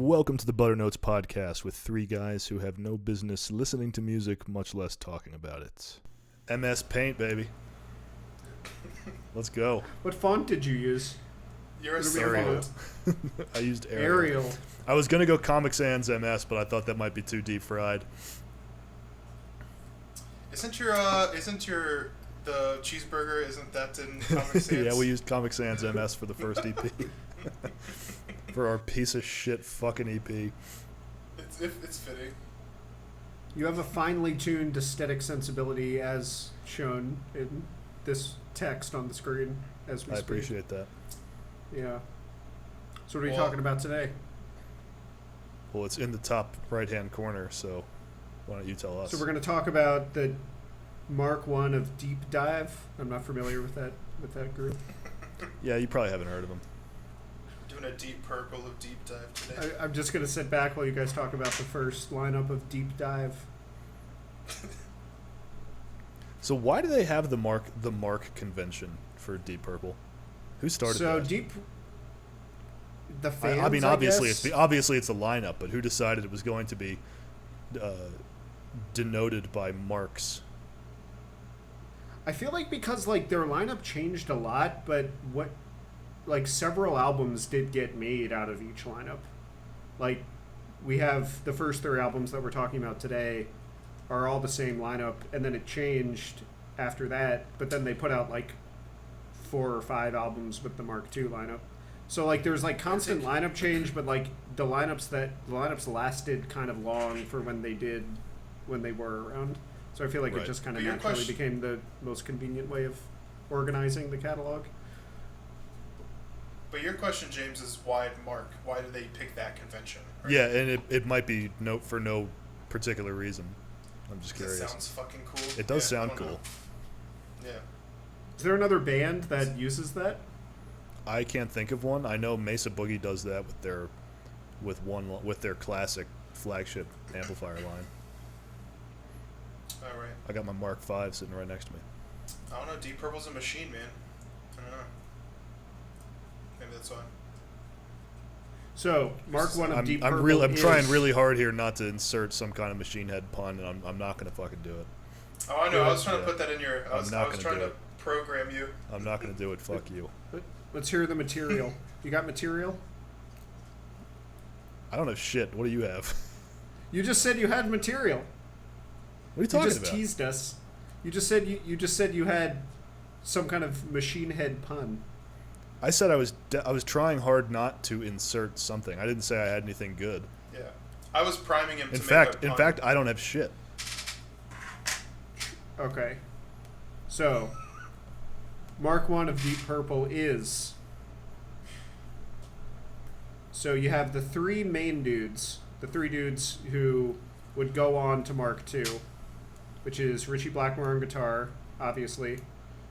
Welcome to the Butternotes podcast with three guys who have no business listening to music, much less talking about it. MS Paint, baby. Let's go. What font did you use? You're a Arial. I used Arial. I was going to go Comic Sans MS, but I thought that might be too deep fried. Isn't the cheeseburger, isn't that in Comic Sans? Yeah, we used Comic Sans MS for the first EP. For our piece of shit fucking EP. It's fitting. You have a finely tuned aesthetic sensibility as shown in this text on the screen as we speak. I appreciate that. Yeah. So what are you talking about today? Well, it's in the top right-hand corner, so why don't you tell us? So we're going to talk about the Mark I of Deep Dive. I'm not familiar with that group. Yeah, you probably haven't heard of them. Doing a Deep Purple of Deep Dive today. I'm just going to sit back while you guys talk about the first lineup of Deep Dive. So why do they have the Mark convention for Deep Purple? Who started that? Deep. The fans. I mean, obviously guess? it's the lineup, but who decided it was going to be denoted by marks? I feel like because their lineup changed a lot, but several albums did get made out of each lineup. Like, we have the first three albums that we're talking about today are all the same lineup, and then it changed after that, but then they put out 4 or 5 albums with the Mark II lineup. So there's constant lineup change, but the lineups lasted kind of long for when they were around. So I feel like Right. it just kind of naturally became the most convenient way of organizing the catalog. But your question, James, is why Mark? Why did they pick that convention? Right? Yeah, and it might be for no particular reason. I'm just curious. It sounds fucking cool. It does sound cool. Know. Yeah. Is there another band that uses that? I can't think of one. I know Mesa Boogie does that with their classic flagship amplifier line. All right. I got my Mark V sitting right next to me. I don't know. Deep Purple's a machine, man. I don't know. Maybe that's why. So Mark I of Deep Purple. I'm trying really hard here not to insert some kind of Machine Head pun, and I'm not gonna fucking do it. Oh, I know. I was trying to put that in your. I was trying to it. program you. I'm not gonna do it. Fuck you. Let's hear the material. You got material? I don't have shit. What do you have? You just said you had material. What are you talking about? You just teased us. You just said you had some kind of Machine Head pun. I said I was trying hard not to insert something. I didn't say I had anything good. Yeah, I was priming him. In fact, I don't have shit. Okay, so Mark I of Deep Purple is. So you have the three main dudes, the three dudes who would go on to Mark II, which is Richie Blackmore on guitar, obviously,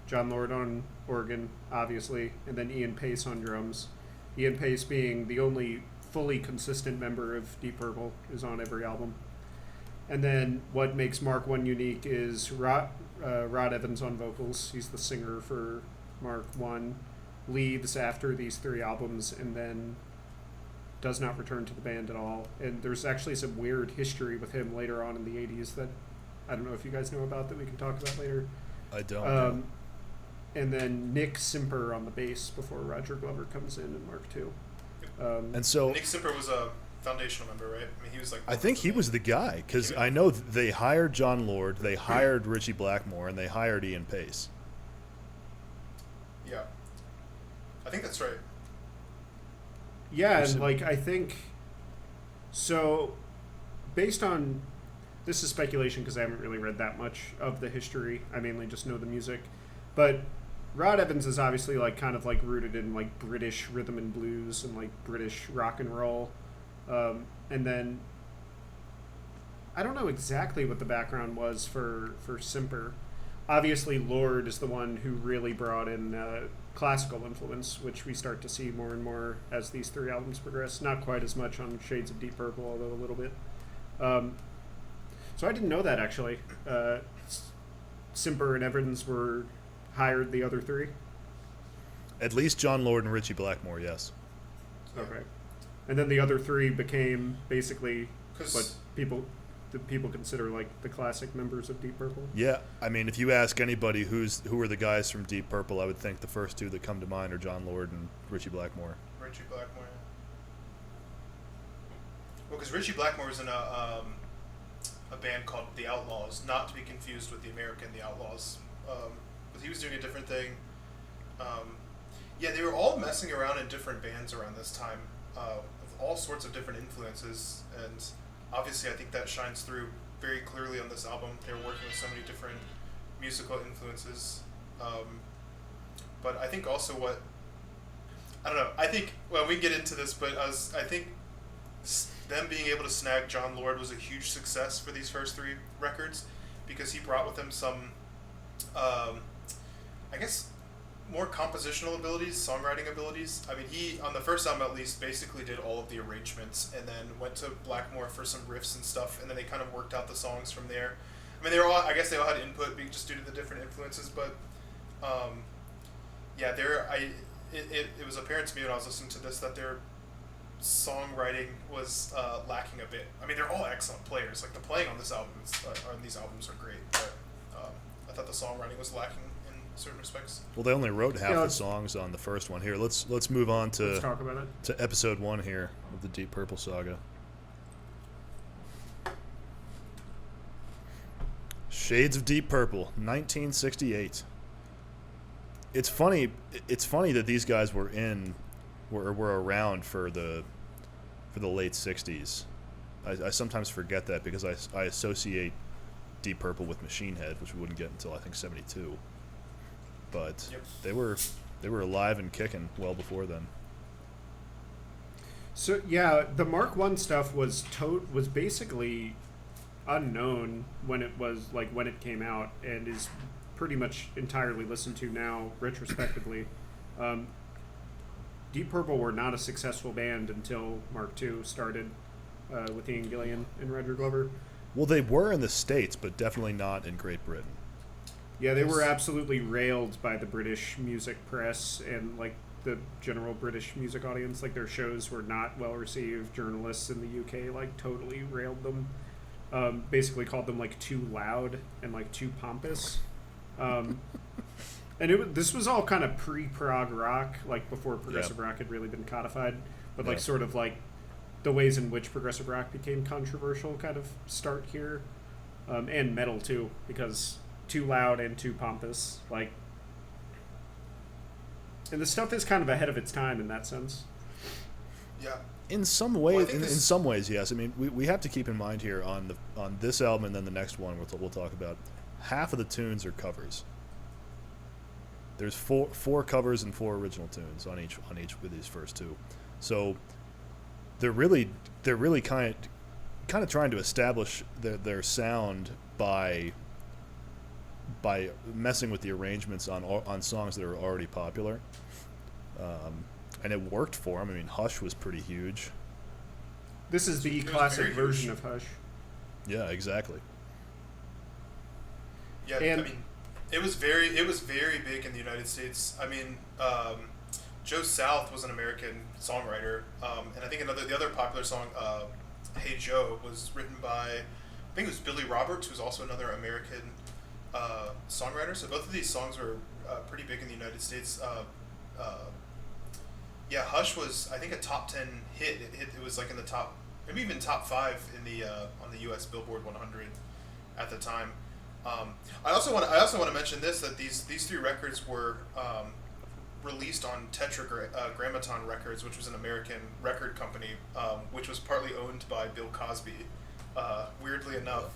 John Lord on organ, obviously, and then Ian Pace on drums. Ian Pace being the only fully consistent member of Deep Purple, is on every album. And then what makes Mark I unique is Rod Evans on vocals. He's the singer for Mark I, leaves after these 3 albums, and then does not return to the band at all. And there's actually some weird history with him later on in the 80s that I don't know if you guys know about, that we can talk about later. I don't. And then Nick Simper on the bass before Roger Glover comes in Mark II. And so Nick Simper was a foundational member, right? I mean, he was I think he was the guy, because I know they hired John Lord, they hired Richie Blackmore, and they hired Ian Pace. Yeah, I think that's right. Yeah, and I think so. Based on this is speculation because I haven't really read that much of the history. I mainly just know the music, but Rod Evans is obviously rooted in British rhythm and blues and British rock and roll, and then I don't know exactly what the background was for Simper. Obviously, Lord is the one who really brought in classical influence, which we start to see more and more as these 3 albums progress. Not quite as much on Shades of Deep Purple, although a little bit. So I didn't know that, actually. Simper and Evans were hired the other 3. At least John Lord and Richie Blackmore, yes. Okay. And then the other three became basically 'Cause- what people consider like the classic members of Deep Purple. Yeah, I mean, if you ask anybody who are the guys from Deep Purple, I would think the first two that come to mind are John Lord and Ritchie Blackmore. Ritchie Blackmore. Yeah. Well, because Ritchie Blackmore was in a band called The Outlaws, not to be confused with the American The Outlaws. But he was doing a different thing. Yeah, they were all messing around in different bands around this time, with all sorts of different influences, and obviously I think that shines through very clearly on this album. They were working with so many different musical influences. But I think also I don't know, I think, well, we can get into this, but I think them being able to snag John Lord was a huge success for these first three records, because he brought with him some, I guess, more compositional abilities, songwriting abilities. I mean, he, on the first album at least, basically did all of the arrangements, and then went to Blackmore for some riffs and stuff, and then they kind of worked out the songs from there. I mean, I guess they all had input just due to the different influences, but, yeah, it was apparent to me when I was listening to this that their songwriting was lacking a bit. I mean, they're all excellent players. Like, the playing on these albums are great, but I thought the songwriting was lacking in certain respects. Well, they only wrote half the songs on the first one. Here, let's move on Let's talk about it. to episode 1 here of the Deep Purple saga. Shades of Deep Purple, 1968. It's funny that these guys were around for the late 60s. I sometimes forget that because I associate Deep Purple with Machine Head, which we wouldn't get until I think 72. But Yep. they were alive and kicking well before then. So yeah, the Mark I stuff was basically unknown when it came out, and is pretty much entirely listened to now retrospectively. Deep Purple were not a successful band until Mark II started with Ian Gillan and Roger Glover. Well, they were in the States, but definitely not in Great Britain. Yeah, they were absolutely railed by the British music press and like the general British music audience. Like, their shows were not well received. Journalists in the UK like totally railed them. Basically called them like too loud and like too pompous. And this was all kind of pre-prog rock, like before progressive rock had really been codified, but like sort of like the ways in which progressive rock became controversial kind of start here, and metal too, because too loud and too pompous, like, and the stuff is kind of ahead of its time in that sense. Yeah. In some ways, in some ways, yes. I mean, we have to keep in mind here on this album and then the next one we'll talk about, half of the tunes are covers. There's four covers and 4 original tunes on each with these first two, so they're really kind of trying to establish their sound by messing with the arrangements on songs that are already popular, and it worked for them. I mean, Hush was pretty huge. This is the classic version of Hush. Yeah, exactly. Yeah, and I mean, it was very big in the United States. I mean, Joe South was an American songwriter, and I think the other popular song, "Hey Joe," was written by, I think it was Billy Roberts, who's also another American songwriter. So both of these songs were pretty big in the United States. Yeah, Hush was, I think, a top 10 hit. It was like in the top, maybe even top 5 in the on the U.S. Billboard 100 at the time. I also want to mention this, that these 3 records were released on Tetragrammaton Records, which was an American record company, which was partly owned by Bill Cosby. Weirdly enough,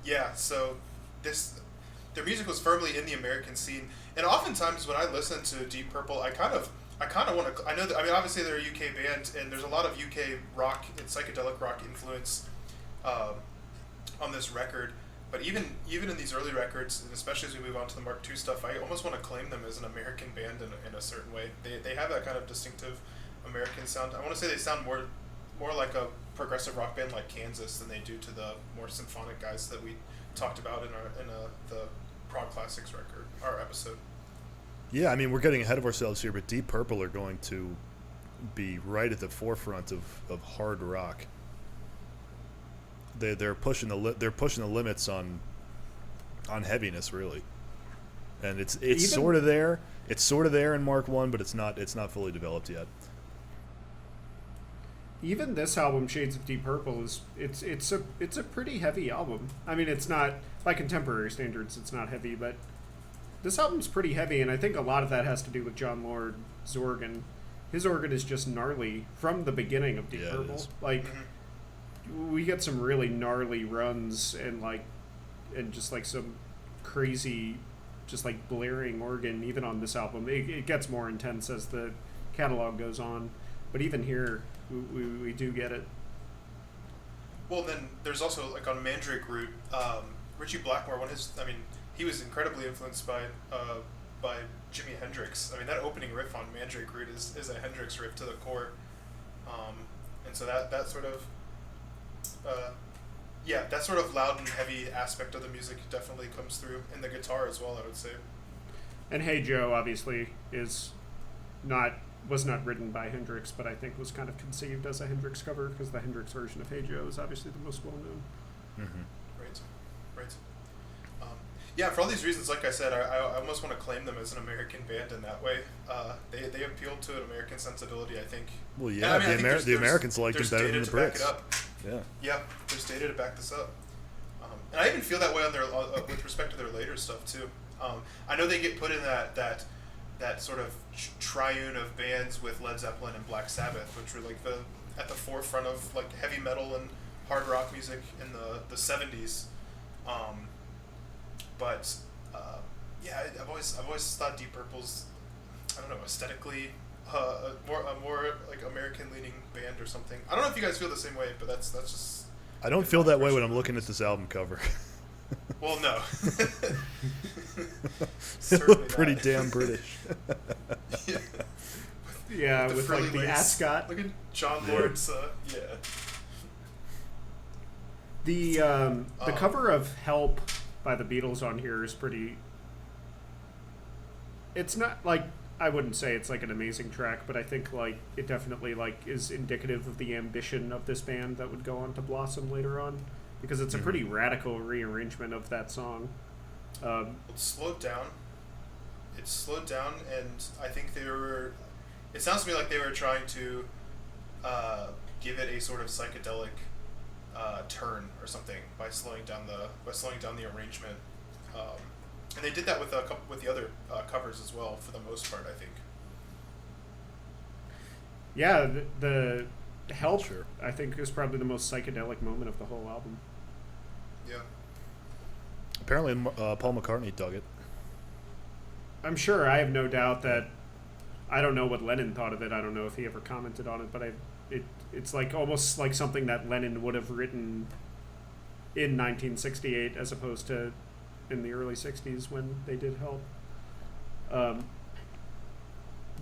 yeah. So their music was firmly in the American scene, and oftentimes when I listen to Deep Purple, I kind of want to. I know that, I mean, obviously they're a UK band, and there's a lot of UK rock and psychedelic rock influence on this record. But even in these early records, and especially as we move on to the Mark II stuff, I almost want to claim them as an American band in a certain way. They have that kind of distinctive American sound. I want to say they sound more like a progressive rock band like Kansas than they do to the more symphonic guys that we talked about in the Prog Classics record, our episode. Yeah, I mean, we're getting ahead of ourselves here, but Deep Purple are going to be right at the forefront of hard rock. They're pushing the limits on heaviness, really, and it's sort of there. It's sort of there in Mark 1, but it's not fully developed yet. Even this album, Shades of Deep Purple, it's a pretty heavy album. I mean, it's not, by contemporary standards, it's not heavy, but this album's pretty heavy, and I think a lot of that has to do with John Lord's organ. His organ is just gnarly from the beginning of Deep Purple. Like, we get some really gnarly runs and just like some crazy, just like blaring organ even on this album. It gets more intense as the catalog goes on, but even here we do get it. Well, then there's also, like, on Mandrake Root, Richie Blackmore, he was incredibly influenced by Jimi Hendrix. I mean, that opening riff on Mandrake Root is a Hendrix riff to the core, and so that sort of that sort of loud and heavy aspect of the music definitely comes through in the guitar as well, I would say. And Hey Joe obviously was not written by Hendrix, but I think was kind of conceived as a Hendrix cover, because the Hendrix version of Hey Joe is obviously the most well known. Right. Yeah, for all these reasons, like I said, I almost want to claim them as an American band in that way. They appeal to an American sensibility, I think. Well, yeah, the Americans liked it better than the Brits. Yeah, there's data to back this up. And I even feel that way on their with respect to their later stuff too. I know they get put in that sort of triune of bands with Led Zeppelin and Black Sabbath, which were like at the forefront of like heavy metal and hard rock music in the 70s. But I've always thought Deep Purple's, I don't know, aesthetically a more like American leaning band or something. I don't know if you guys feel the same way, but that's just. I don't feel that way when I'm looking at this album cover. Well, no. They look pretty damn British. Yeah, with like the ascot. Look at John Lord's. The cover of Help by the Beatles on here is pretty. It's not like, I wouldn't say it's like an amazing track, but I think like it definitely like is indicative of the ambition of this band that would go on to blossom later on, because it's a pretty radical rearrangement of that song. It's slowed down, and I think they were. It sounds to me like they were trying to give it a sort of psychedelic turn or something by slowing down the arrangement, and they did that with the other covers as well for the most part, I think. Yeah, the Help, I think, is probably the most psychedelic moment of the whole album. Yeah. Apparently, Paul McCartney dug it. I'm sure. I have no doubt that. I don't know what Lennon thought of it. I don't know if he ever commented on it, but it's like almost like something that Lennon would have written in 1968 as opposed to in the early 60s when they did Help.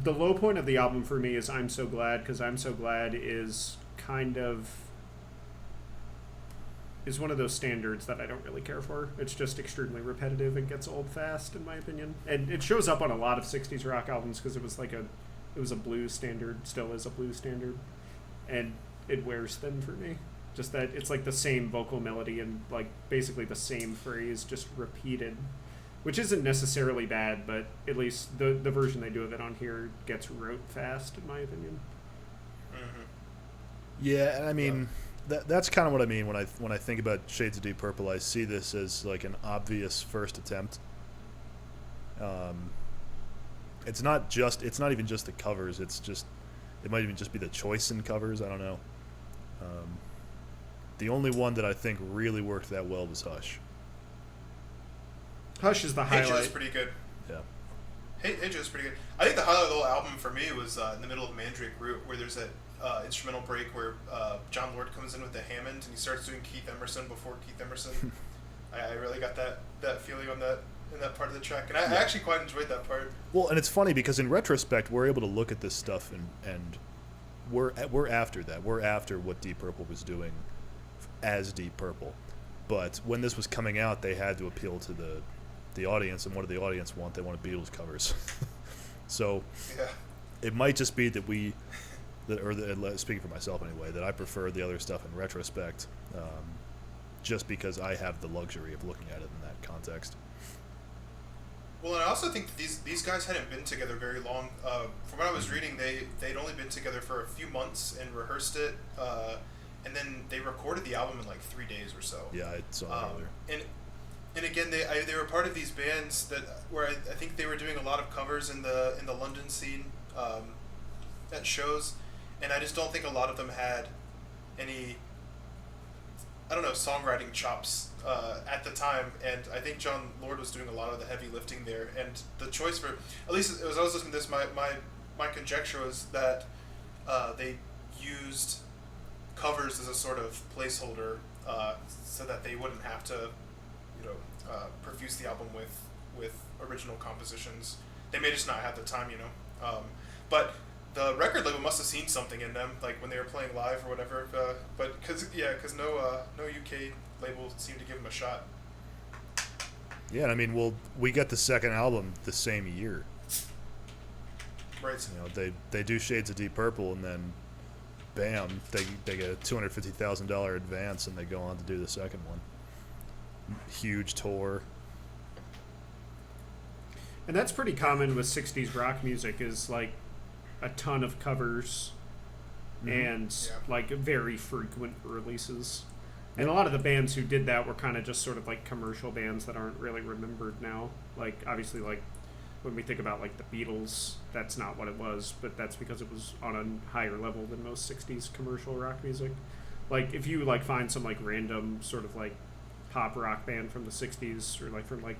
The low point of the album for me is I'm So Glad, because I'm So Glad is one of those standards that I don't really care for. It's just extremely repetitive and gets old fast, in my opinion. And it shows up on a lot of 60s rock albums because it was a blues standard, still is a blues standard. And it wears thin for me. Just that it's like the same vocal melody and like basically the same phrase just repeated, which isn't necessarily bad, but at least the version they do of it on here gets rote fast, in my opinion. Yeah, and I mean, that's kind of what I mean when I think about Shades of Deep Purple. I see this as like an obvious first attempt. It's not even just the covers. It might even just be the choice in covers. I don't know. The only one that I think really worked that well was Hush. Hush is the highlight. Hey Joe's pretty good. Yeah. Hey Joe's pretty good. I think the highlight of the whole album for me was in the middle of Mandrake Root, where there's that instrumental break where John Lord comes in with the Hammond and he starts doing Keith Emerson before Keith Emerson. I really got that feeling in that part of the track, and I actually quite enjoyed that part. Well, and it's funny because in retrospect we're able to look at this stuff and we're after that. We're after what Deep Purple was doing as Deep Purple, but when this was coming out, they had to appeal to the audience, and what did the audience want? They wanted Beatles covers. So it might just be that we speaking for myself anyway, that I prefer the other stuff in retrospect, just because I have the luxury of looking at it in that context. Well, and I also think that these guys hadn't been together very long. From what I was reading, they'd only been together for a few months and rehearsed it, and then they recorded the album in like 3 days or so. Yeah, I saw that earlier. And again, they were part of these bands that where I think they were doing a lot of covers in the London scene at shows, and I just don't think a lot of them had any, I don't know, songwriting chops at the time. And I think John Lord was doing a lot of the heavy lifting there. And the choice for, at least as I was listening to this, my conjecture was that they used covers as a sort of placeholder so that they wouldn't have to, perfuse the album with original compositions. They may just not have the time, but the record label must have seen something in them, like when they were playing live or whatever. But because no UK label seemed to give them a shot. Yeah, I mean, we get the second album the same year. Right. They do Shades of Deep Purple, and then bam, they get a $250,000 advance, and they go on to do the second one. Huge tour. And that's pretty common with 60s rock music, is like a ton of covers and like very frequent releases. And a lot of the bands who did that were kind of just sort of like commercial bands that aren't really remembered now. Like obviously, like when we think about like the Beatles, that's not what it was, but that's because it was on a higher level than most 60s commercial rock music. Like if you like find some like random sort of like pop rock band from the 60s or like from like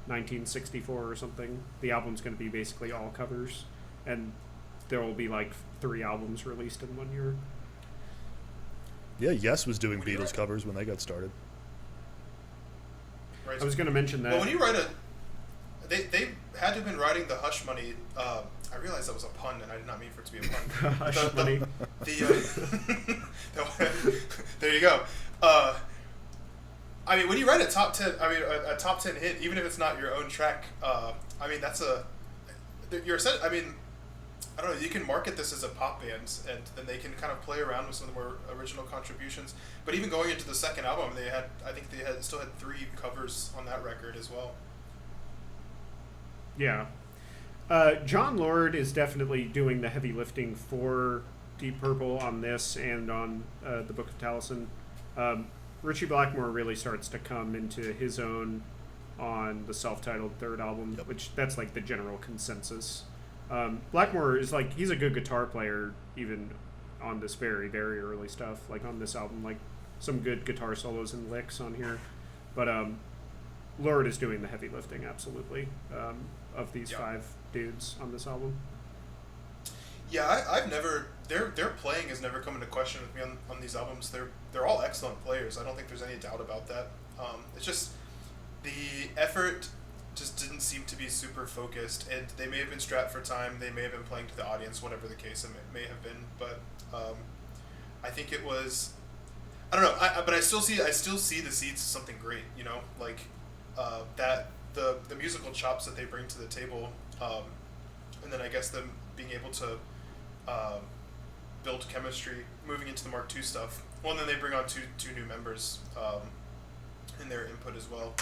1964 or something, the album's going to be basically all covers, and there will be like 3 albums released in 1 year. Yeah, Yes was doing Beatles covers when they got started. Right. I was going to mention that. Well, when you write they had to have been writing the Hush Money. I realized that was a pun, and I did not mean for it to be a pun. Hush Money. There you go. I mean, when you write a top 10, a top 10 hit, even if it's not your own track, I mean, I mean, I don't know, you can market this as a pop band, and then they can kind of play around with some of the more original contributions. But even going into the second album, I think they still had 3 covers on that record as well. Yeah. John Lord is definitely doing the heavy lifting for Deep Purple on this and on the Book of Tailesyn. Richie Blackmore really starts to come into his own on the self-titled third album, which that's like the general consensus. Blackmore is like, he's a good guitar player even on this very, very early stuff, like on this album, like some good guitar solos and licks on here. But Lord is doing the heavy lifting, absolutely, of these 5 dudes on this album. Yeah, I've never, their playing has never come into question with me on these albums. They're all excellent players. I don't think there's any doubt about that. It's just the effort just didn't seem to be super focused, and they may have been strapped for time. They may have been playing to the audience, whatever the case it may have been. But I think it was, I don't know. But I still see the seeds as something great. Like that the musical chops that they bring to the table, and then I guess them being able to build chemistry, moving into the Mark II stuff. Well, and then they bring on two new members in their input as well.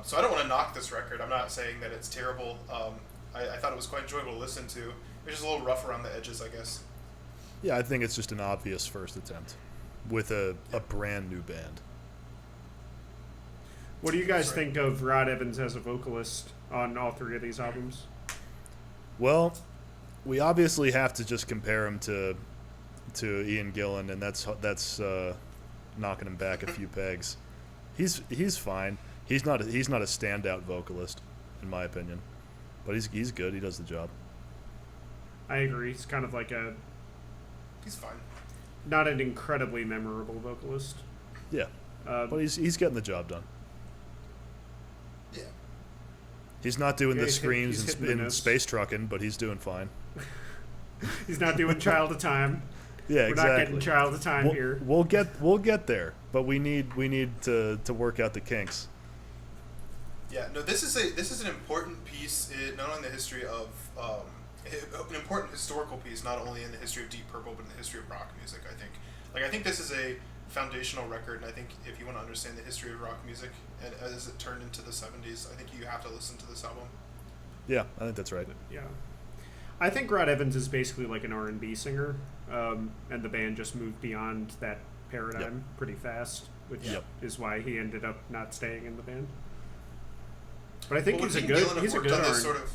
So I don't want to knock this record. I'm not saying that it's terrible. I thought it was quite enjoyable to listen to. It was just a little rough around the edges, I guess. Yeah, I think it's just an obvious first attempt with a brand new band. What do you guys think of Rod Evans as a vocalist on all 3 of these albums? Well, we obviously have to just compare him to Ian Gillan, and that's knocking him back a few pegs. He's fine. He's not a standout vocalist, in my opinion, but he's good. He does the job. I agree. He's kind of like he's fine. Not an incredibly memorable vocalist. Yeah, but he's getting the job done. Yeah. He's not doing the screams in Space Trucking, but he's doing fine. He's not doing Child of Time. Yeah, We're exactly. not getting Child of Time here. We'll get there, but we need to work out the kinks. Yeah, no, this is an important piece, not only in the history of an important historical piece, not only in the history of Deep Purple, but in the history of rock music. I think this is a foundational record, and I think if you want to understand the history of rock music and as it turned into the 70s, I think you have to listen to this album. Yeah, I think that's right. Yeah. I think Rod Evans is basically like an R&B singer, and the band just moved beyond that paradigm pretty fast, which is why he ended up not staying in the band. But I think he's a good R&B. Sort of,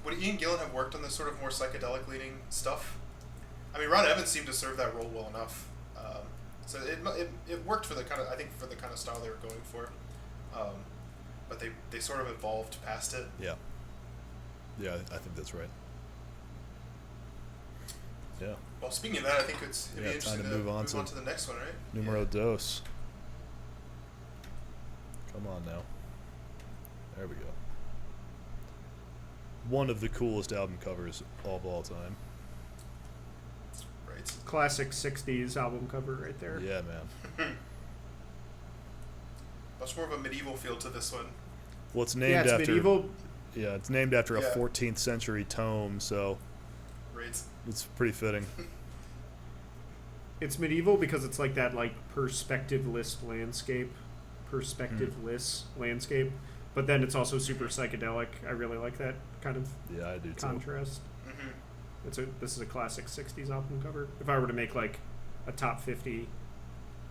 would Ian Gillan have worked on this sort of more psychedelic leaning stuff? I mean, Rod Evans seemed to serve that role well enough. So it worked for the kind of style they were going for, but they sort of evolved past it. Yeah, I think that's right. Yeah. Well, speaking of that, I think it'd be interesting time to move on to the next one, right? Numero dos. Come on now. There we go. One of the coolest album covers of all time. Right. Classic 60s album cover right there. Yeah, man. Much more of a medieval feel to this one. Well, it's named after medieval. Yeah, it's named after a 14th century tome, so right. It's pretty fitting. It's medieval because it's like that perspective-less landscape, but then it's also super psychedelic. I really like that kind of I do contrast. Too. Mm-hmm. This is a classic 60s album cover. If I were to make like a top 50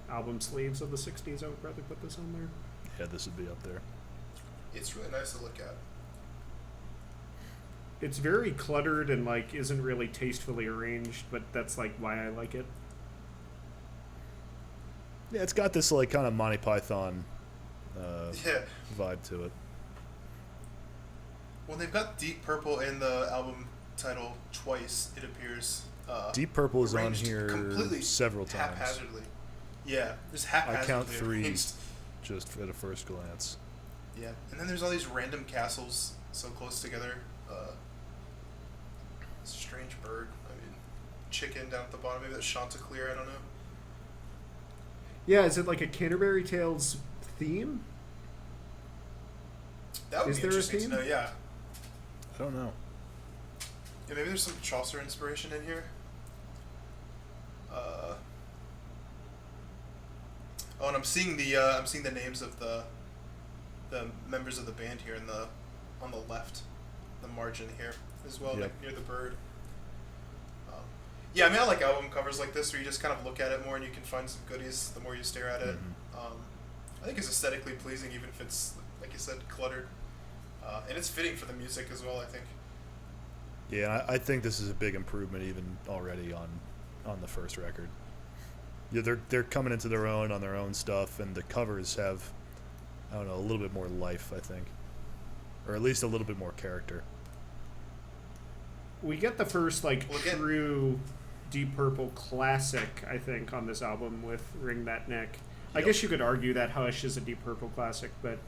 album sleeves of the 60s, I would probably put this on there. Yeah, this would be up there. It's really nice to look at. It's very cluttered and isn't really tastefully arranged, but that's why I like it. Yeah, it's got this kind of Monty Python vibe to it. Well, they've got Deep Purple in the album title twice, it appears. Deep Purple is on here completely several times. Haphazardly. Yeah, just haphazardly. I count 3 arranged. just at a first glance. Yeah, and then there's all these random castles so close together. Strange bird. I mean, chicken down at the bottom. Maybe that's Chanticleer. I don't know. Yeah, is it like a Canterbury Tales theme? That would Is be there a interesting theme? to know. Yeah. I don't know. Yeah, maybe there's some Chaucer inspiration in here. Oh, and I'm seeing the names of the members of the band here on the left, the margin here as well, near the bird. Yeah, I mean, I like album covers like this where you just kind of look at it more and you can find some goodies the more you stare at it. Mm-hmm. I think it's aesthetically pleasing, even if it's, like you said, cluttered. And it's fitting for the music as well, I think. Yeah, I think this is a big improvement even already on the first record. Yeah, they're coming into their own on their own stuff, and the covers have, I don't know, a little bit more life, I think, or at least a little bit more character. We get the first true Deep Purple classic, I think, on this album with Ring That Neck. I guess you could argue that Hush is a Deep Purple classic, but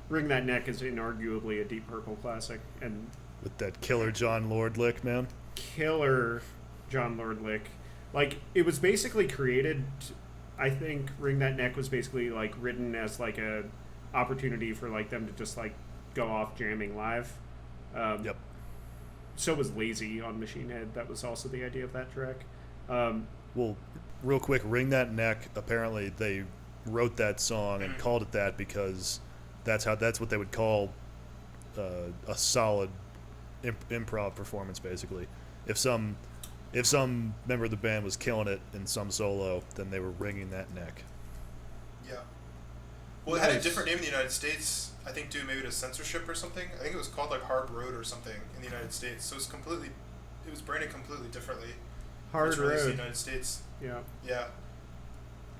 Ring That Neck is inarguably a Deep Purple classic, and with that killer John Lord lick, man. Killer John Lord lick. It was basically created, I think Ring That Neck was basically written as a opportunity for them to just go off jamming live. Yep. So was Lazy on Machine Head. That was also the idea of that track. Well, real quick, Ring That Neck, apparently they wrote that song and called it that because that's what they would call a solid improv performance, basically. If some member of the band was killing it in some solo, then they were wringing that neck. Yeah. Well, it had a different name in the United States, I think, due maybe to censorship or something. I think it was called Hard Road or something in the United States. So it was branded completely differently. Hard Road. In the Road. United States. Yeah. Yeah.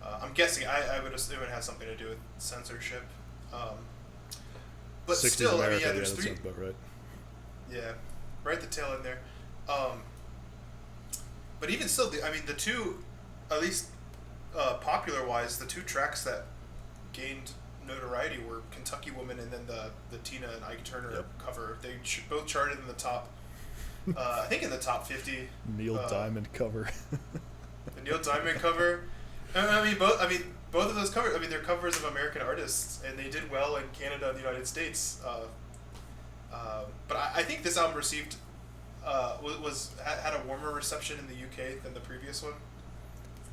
I'm guessing I would assume it has something to do with censorship. But 60s still, America, I mean, there's that 3. sounds about right. Yeah, right at the tail end there. But even still, the two, at least popular-wise, the 2 tracks that gained notoriety were Kentucky Woman and then the Tina and Ike Turner cover. They both charted in the top, I think in the top 50. Neil Diamond cover. The Neil Diamond cover. Both of those covers. They're covers of American artists, and they did well in Canada and the United States. But I think this album received had a warmer reception in the UK than the previous one.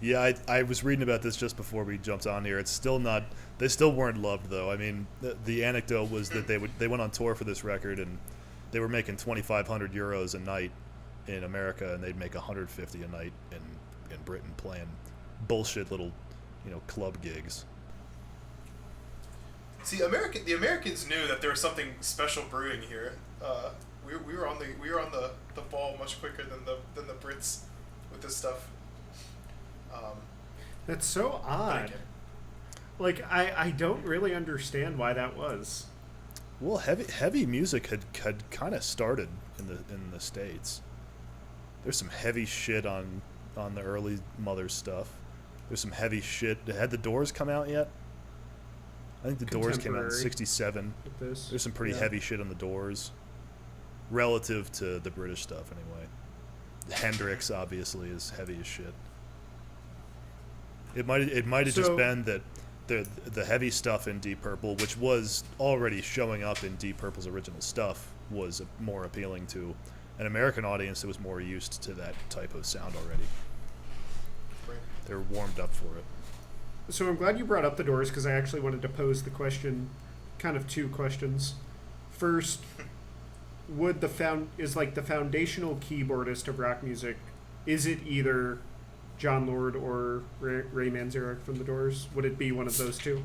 Yeah, I was reading about this just before we jumped on here. It's still not. They still weren't loved though. I mean, the anecdote was that they went on tour for this record and they were making 2,500 euros a night in America, and they'd make 150 a night in Britain playing bullshit little, club gigs. See, the Americans knew that there was something special brewing here. We were on the ball much quicker than the Brits with this stuff. That's so odd. Like, I don't really understand why that was. Well, heavy music had kind of started in the States. There's some heavy shit on the early Mother stuff. There's some heavy shit. Had the Doors come out yet? I think the Doors came out in '67. There's some pretty heavy shit on the Doors, relative to the British stuff anyway. Hendrix obviously is heavy as shit. It might have just been that the heavy stuff in Deep Purple, which was already showing up in Deep Purple's original stuff, was more appealing to an American audience that was more used to that type of sound already. Right. They're warmed up for it. So I'm glad you brought up the Doors, because I actually wanted to pose the question, kind of two questions. First, is like the foundational keyboardist of rock music, is it either John Lord or Ray Manzarek from the Doors? Would it be one of those two?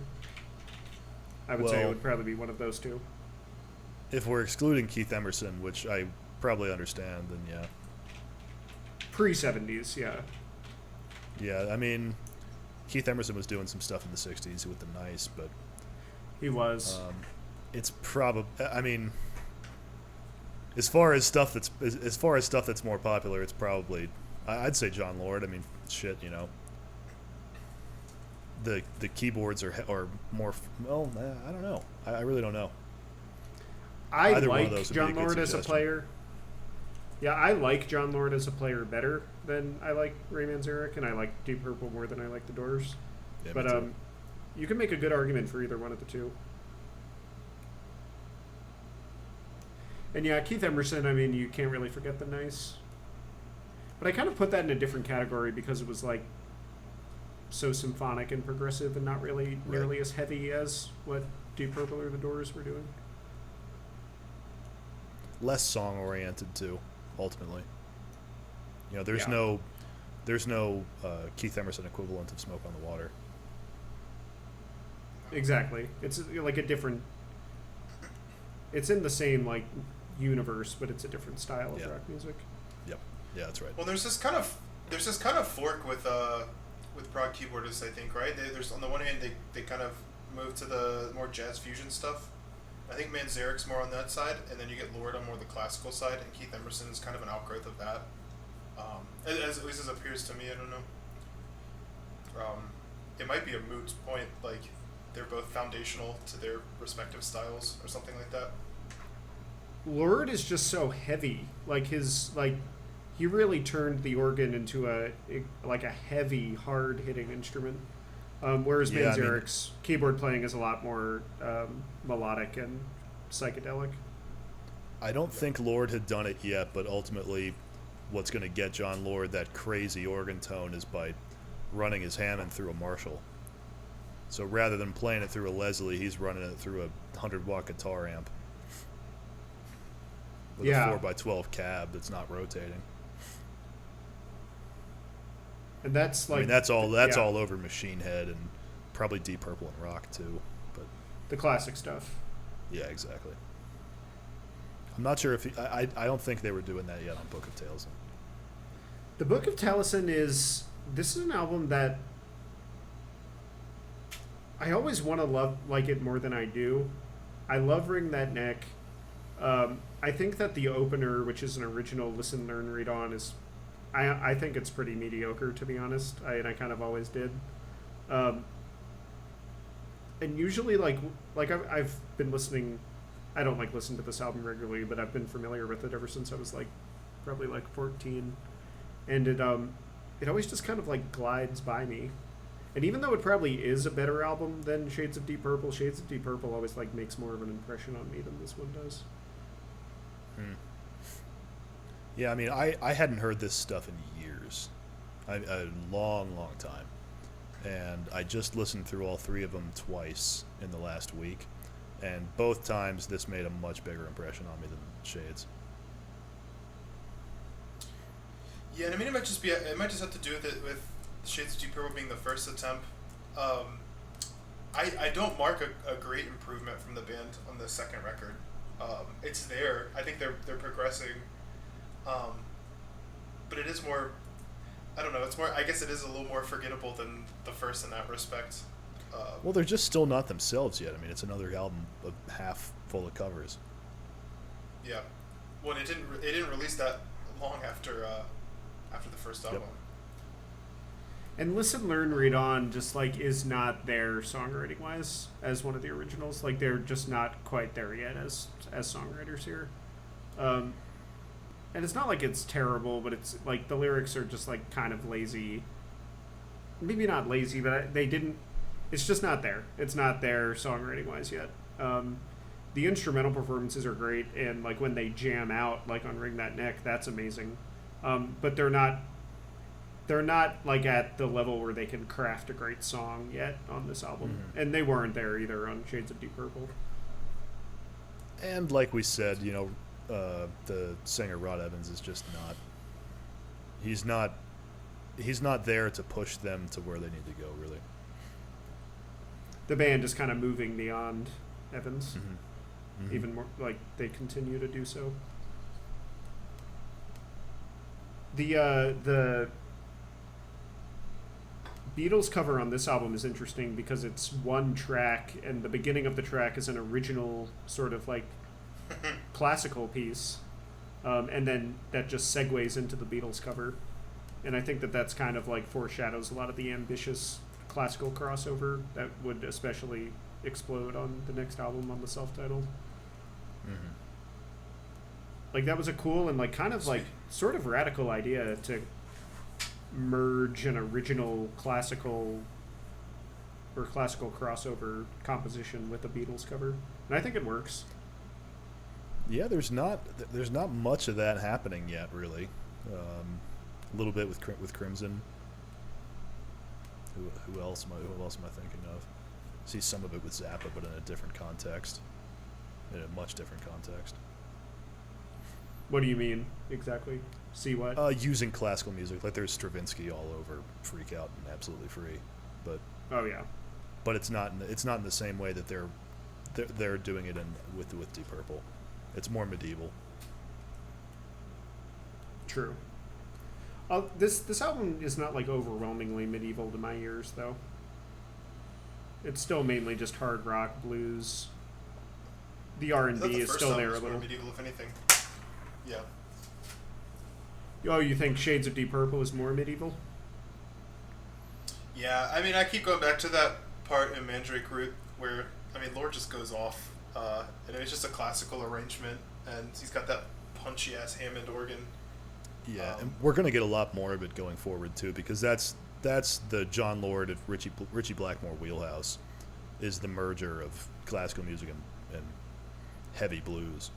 I would say it would probably be one of those two. If we're excluding Keith Emerson, which I probably understand, then yeah. Pre-70s, yeah. Yeah, I mean, Keith Emerson was doing some stuff in the 60s with the Nice, but... He was. It's probably... I mean, as far as stuff that's more popular, it's probably... I'd say John Lord. I mean, shit, The keyboards are more... Well, I don't know. I really don't know. I like John Lord as a player. Yeah, I like John Lord as a player better than I like Ray Manzarek, and I like Deep Purple more than I like the Doors. Yeah, but you can make a good argument for either one of the two. And yeah, Keith Emerson, I mean, you can't really forget the Nice. But I kind of put that in a different category because it was like so symphonic and progressive and not really nearly as heavy as what Deep Purple or the Doors were doing. Less song oriented too, ultimately. There's no Keith Emerson equivalent of Smoke on the Water. Exactly. It's like a different... It's in the same like universe, but it's a different style of rock music. Yep. Yeah, that's right. Well, there's this kind of fork with prog keyboardists, I think, right? There's on the one hand they kind of move to the more jazz fusion stuff. I think Manzarek's more on that side, and then you get Lord on more the classical side, and Keith Emerson is kind of an outgrowth of that. At least as appears to me, I don't know. It might be a moot point, like they're both foundational to their respective styles or something like that. Lord is just so heavy. He really turned the organ into a heavy, hard-hitting instrument. Whereas Manzarek's keyboard playing is a lot more melodic and psychedelic. I don't think Lord had done it yet, but ultimately what's going to get John Lord that crazy organ tone is by running his Hammond through a Marshall. So rather than playing it through a Leslie, he's running it through a 100-watt guitar amp with a 4x12 cab that's not rotating. And that's like... I mean, that's all over Machine Head and probably Deep Purple and rock, too. But the classic stuff. Yeah, exactly. I'm not sure if... I don't think they were doing that yet on Book of Tailesyn. The Book of Tailesyn is... This is an album that I always want to like it more than I do. I love Wring That Neck. I think that the opener, which is an original Listen, Learn, Read On, is... I think it's pretty mediocre, to be honest. I kind of always did. And usually, like I've been listening... I don't listen to this album regularly, but I've been familiar with it ever since I was probably 14. And it always just kind of glides by me. And even though it probably is a better album than Shades of Deep Purple always makes more of an impression on me than this one does. Hmm. Yeah, I mean, I hadn't heard this stuff in years, a long, long time, and I just listened through all three of them twice in the last week, and both times this made a much bigger impression on me than Shades. Yeah, and I mean, it might just have to do with it, with Shades of Deep Purple being the first attempt. I don't mark a great improvement from the band on the second record. It's there. I think they're progressing. But it is more, I don't know, it's more, I guess it is a little more forgettable than the first in that respect. Well, they're just still not themselves yet. I mean, it's another album of half full of covers. Yeah. Well, it didn't release that long after the first album. Yep. And Listen, Learn, Read On just like is not there songwriting wise as one of the originals. Like they're just not quite there yet as songwriters here. And it's not like it's terrible, but it's like the lyrics are just like kind of lazy. Maybe not lazy, but they didn't. It's just not there. It's not there songwriting wise yet. The instrumental performances are great, and like when they jam out, like on Ring That Neck, that's amazing. But they're not like at the level where they can craft a great song yet on this album, and they weren't there either on Shades of Deep Purple. And like we said, you know, the singer Rod Evans is just not. He's not there to push them to where they need to go. Really, the band is kind of moving beyond Evans, even more. Like they continue to do so. The Beatles cover on this album is interesting because it's one track, and the beginning of the track is an original sort of like classical piece, and then that just segues into the Beatles cover, and I think that's kind of like foreshadows a lot of the ambitious classical crossover that would especially explode on the next album on the self-titled. Like that was a cool and like kind of like sort of radical idea to merge an original classical crossover composition with a Beatles cover, and I think it works. Yeah, there's not much of that happening yet, really. A little bit with Crimson. Who else am I thinking of? See some of it with Zappa, but in a different context, in a much different context. What do you mean exactly? See what? Using classical music, like there's Stravinsky all over Freak Out and Absolutely Free, but oh yeah, but it's not in the same way that they're doing it with Deep Purple. It's more medieval. True. This album is not like overwhelmingly medieval to my ears, though. It's still mainly just hard rock, blues. The R&B is still there a little. More medieval, if anything. Yeah. Oh, you think Shades of Deep Purple is more medieval? Yeah, I mean, I keep going back to that part in Mandrake Root where, I mean, Lord just goes off, and it's just a classical arrangement, and he's got that punchy-ass Hammond organ. Yeah, and we're going to get a lot more of it going forward, too, because that's the John Lord and Richie Blackmore wheelhouse, is the merger of classical music and heavy blues.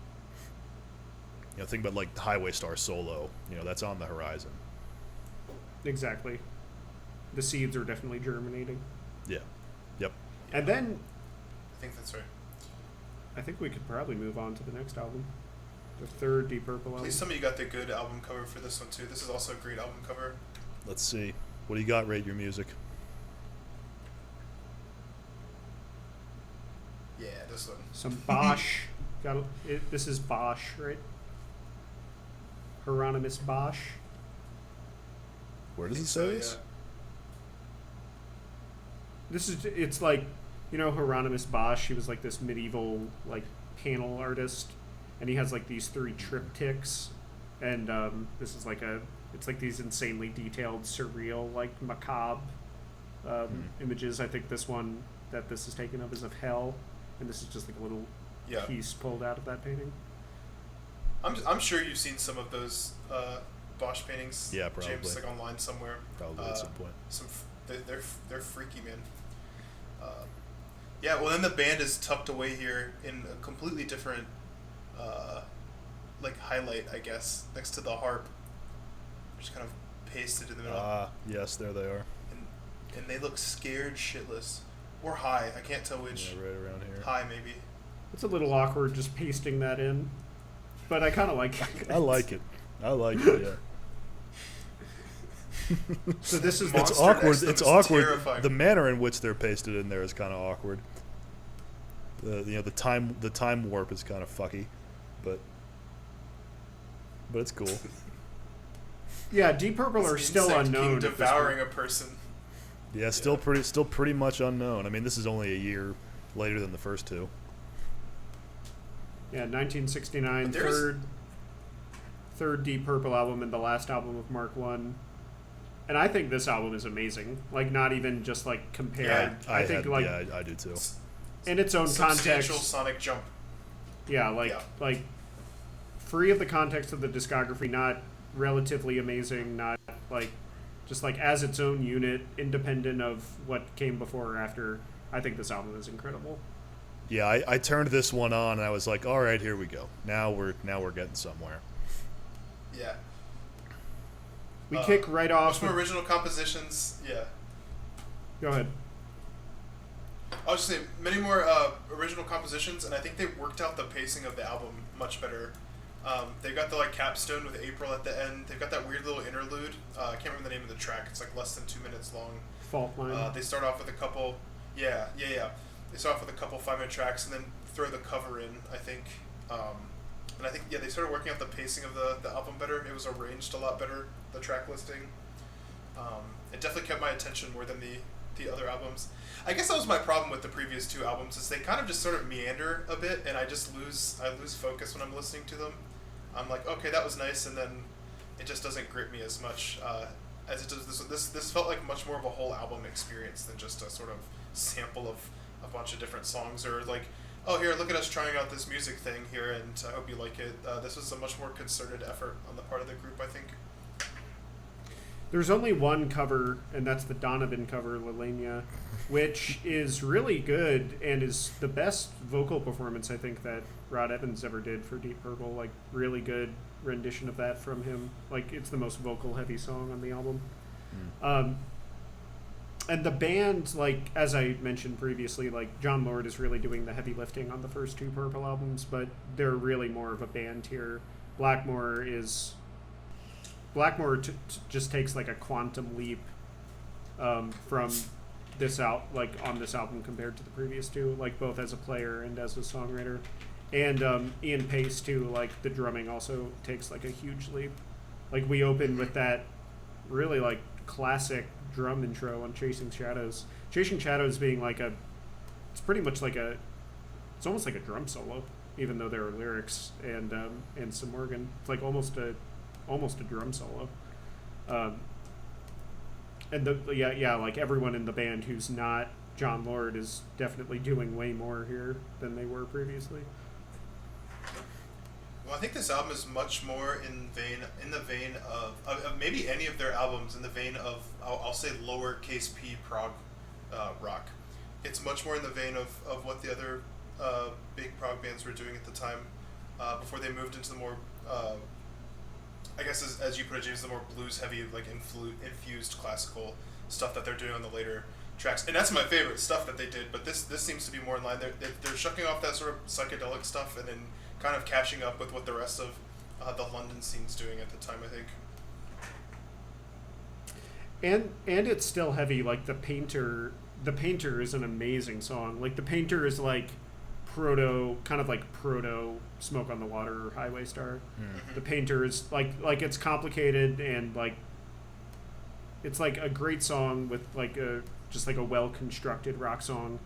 You know, think about like Highway Star Solo. You know, that's on the horizon. Exactly. The seeds are definitely germinating. Yeah. Yep. And then I think that's right. I think we could probably move on to the next album. The third Deep Purple album. Please tell me you got the good album cover for this one, too. This is also a great album cover. Let's see. What do you got? Rate Your Music. Yeah, this one. Some Bosch. This is Bosch, right? Hieronymus Bosch. Where does it say this? It's like, you know, Hieronymus Bosch, he was like this medieval like panel artist, and he has like these 3 triptychs, and this is like it's like these insanely detailed, surreal, like macabre images. I think this one that this is taken of is of hell, and this is just like a little piece pulled out of that painting. I'm sure you've seen some of those Bosch paintings. Yeah, probably. James, like online somewhere. Probably at some point. They're freaky, man. Yeah, well then the band is tucked away here in a completely different like highlight, I guess, next to the harp, just kind of pasted in the middle. Ah, yes, there they are. And they look scared shitless, or high. I can't tell which. Yeah, right around here. High maybe. It's a little awkward just pasting that in, but I kind of like it. I like it. Yeah. So this is It's Monster awkward. next to them It's is awkward. terrifying. The manner in which they're pasted in there is kind of awkward. The time warp is kind of fucky, but it's cool. Yeah, Deep Purple are This still insect unknown. king at this devouring point. a person. Yeah, still pretty much unknown. I mean, this is only a year later than the first two. Yeah, 1969, But there's- third Deep Purple album and the last album of Mark One. And I think this album is amazing. Like, not even just like compared. Yeah, I think like I do too. in its own Substantial context. sonic jump. Yeah, like free of the context of the discography, not relatively amazing, not like just like as its own unit, independent of what came before or after. I think this album is incredible. Yeah, I turned this one on and I was like, all right, here we go. Now we're getting somewhere. Yeah. We kick right off. Much more original compositions. Yeah. Go ahead. I was just saying, many more original compositions, and I think they worked out the pacing of the album much better. They got the like capstone with April at the end. They've got that weird little interlude. I can't remember the name of the track. It's like less than 2 minutes long. Fault line. They start off with a couple. Yeah. They start off with a couple 5-minute tracks, and then throw the cover in, I think. And I think they started working out the pacing of the album better. It was arranged a lot better. The track listing. It definitely kept my attention more than the other albums. I guess that was my problem with the previous two albums, is they kind of just sort of meander a bit, and I lose focus when I'm listening to them. I'm like, okay, that was nice, and then it just doesn't grip me as much as it does. This felt like much more of a whole album experience than just a sort of sample of a bunch of different songs, or like, oh, here, look at us trying out this music thing here, and I hope you like it. This was a much more concerted effort on the part of the group, I think. There's only one cover, and that's the Donovan cover, Lelania, which is really good and is the best vocal performance I think that Rod Evans ever did for Deep Purple. Like, really good rendition of that from him. Like, it's the most vocal-heavy song on the album. And the band, like, as I mentioned previously, like, John Lord is really doing the heavy lifting on the first two Purple albums, but they're really more of a band here. Blackmore just takes like a quantum leap from this on this album compared to the previous two, like both as a player and as a songwriter. And Ian Pace too, like the drumming also takes like a huge leap. Like we open with that really like classic drum intro on Chasing Shadows. Chasing Shadows being like it's pretty much like it's almost like a drum solo, even though there are lyrics and some organ. It's like almost a drum solo. And like everyone in the band who's not John Lord is definitely doing way more here than they were previously. Well, I think this album is much more in the vein of maybe any of their albums, in the vein of I'll say lowercase p prog rock. It's much more in the vein of what the other big prog bands were doing at the time before they moved into the more I guess as you put it, James, the more blues heavy, like infused classical stuff that they're doing on the later tracks, and that's my favorite stuff that they did. But this seems to be more in line. They're shucking off that sort of psychedelic stuff and then kind of catching up with what the rest of the London scene's doing at the time, I think. And it's still heavy. Like the Painter is an amazing song. Like the Painter is like proto Smoke on the Water or Highway Star. Mm-hmm. The Painter is like it's complicated and like it's like a great song with like just like a well constructed rock song,